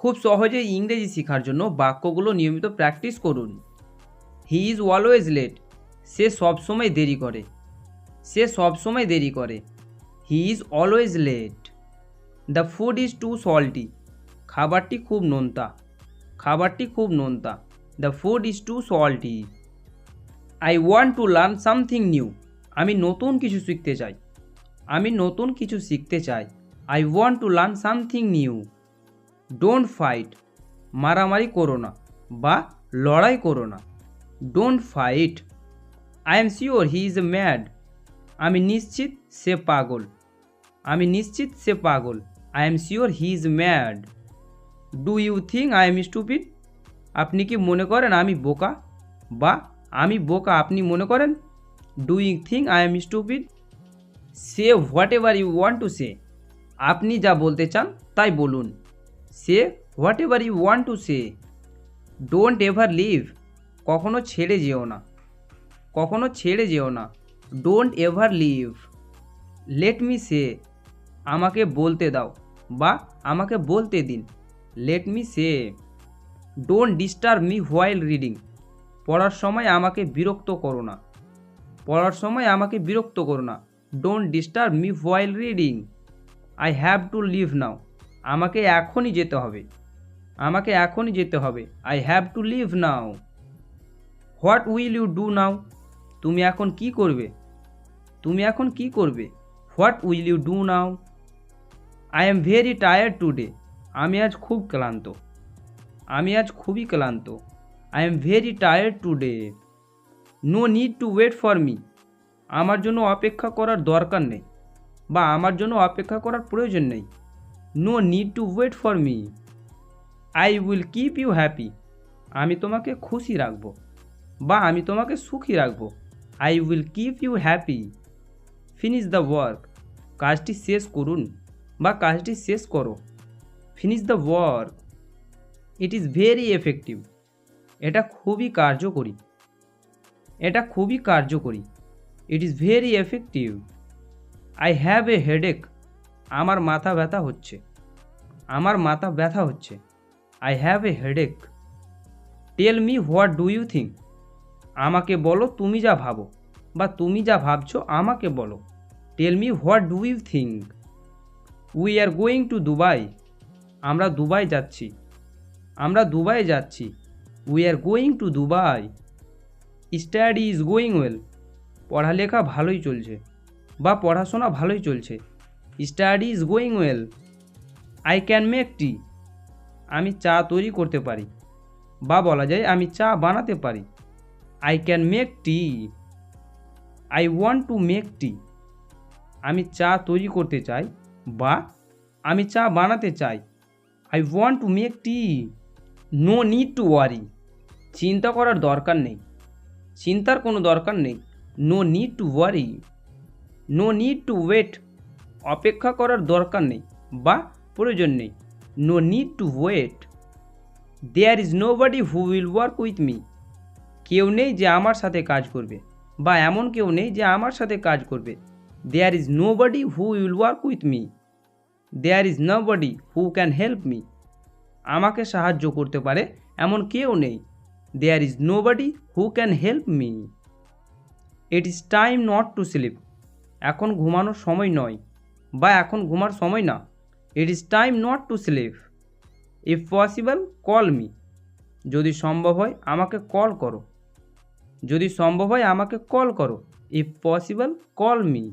খুব সহজেই ইংরেজি শেখার জন্য বাক্যগুলো নিয়মিত প্র্যাকটিস করুন। He is always late. সে সবসময় দেরি করে। সে সবসময় দেরি করে। He is always late. The food is too salty. খাবারটি খুব নোনতা। খাবারটি খুব নোনতা। The food is too salty. I want to learn something new. আমি নতুন কিছু শিখতে চাই। আমি নতুন কিছু শিখতে চাই। I want to learn something new. Don't fight. মারামারি করো না বা লড়াই করো না। Don't fight. I am sure he is mad. আমি নিশ্চিত সে পাগল। আমি নিশ্চিত সে পাগল। I am sure he is mad. Do you think I am stupid. আপনি কি মনে করেন আমি বোকা বা আমি বোকা আপনি মনে করেন? Do you think I am stupid. Say whatever you want to say. আপনি যা বলতে চান তাই বলুন। Say whatever you want to say. Don't ever leave. কখনো ছেড়ে যেও না। কখনো ছেড়ে যেও না। Don't ever leave. Let me say. আমাকে বলতে দাও বা আমাকে বলতে দিন। Let me say. Don't disturb me while reading. পড়ার সময় আমাকে বিরক্ত করো না। পড়ার সময় আমাকে বিরক্ত করো না। Don't disturb me while reading. I have to leave now. আমাকে এখনই যেতে হবে। আমাকে এখনই যেতে হবে। I have to leave now. What will you do now. তুমি এখন কি করবে? তুমি এখন কি করবে? What will you do now. I am very tired today. আমি আজ খুব ক্লান্ত। আমি আজ খুবই ক্লান্ত। I am very tired today. No need to wait for me. আমার জন্য অপেক্ষা করার দরকার নেই বা আমার জন্য অপেক্ষা করার প্রয়োজন নেই। No need to wait for me. I will keep you happy. আমি তোমাকে খুশি রাখবো বা আমি তোমাকে সুখী রাখবো। I will keep you happy. Finish the work. কাজটি শেষ করুন বা কাজটি শেষ করো। Finish the work. It is very effective. এটা খুবই কার্যকরী। এটা খুবই কার্যকরী। It is very effective. I have a headache. আমার মাথা ব্যথা হচ্ছে। আমার মাথা ব্যথা হচ্ছে। I have a headache. Tell me what do you think. আমাকে বলো তুমি যা ভাবো বা তুমি যা ভাবছো আমাকে বলো। Tell me what do you think. We are going to Dubai. আমরা দুবাই যাচ্ছি। আমরা দুবাই যাচ্ছি। We are going to Dubai. Study is going well. পড়ালেখা ভালোই চলছে বা পড়াশোনা ভালোই চলছে। Study is going well. I can make tea. আমি চা তৈরি করতে পারি বা বলা যায় আমি চা বানাতে পারি। I can make T. I want to make tea. আমি চা তৈরি করতে চাই বা আমি চা বানাতে চাই। I want to make tea. No need to worry. চিন্তা করার দরকার নেই। চিন্তার কোনো দরকার নেই। No need to worry. No need to wait. অপেক্ষা করার দরকার নেই বা প্রয়োজন নেই। No need to wait. There is nobody who will work with me. কেউ নেই যে আমার সাথে কাজ করবে বা এমন কেউ নেই যে আমার সাথে কাজ করবে। There is nobody who will work with me. There is nobody who can help me. আমাকে সাহায্য করতে পারে এমন কেউ নেই। There is nobody who can help me. It is time not to sleep. এখন ঘুমানোর সময় নয় বা এখন ঘুমার সময় না। It is time not to sleep. If possible call me. যদি সম্ভব হয় আমাকে কল করো। যদি সম্ভব হয় আমাকে কল করো। If possible call me.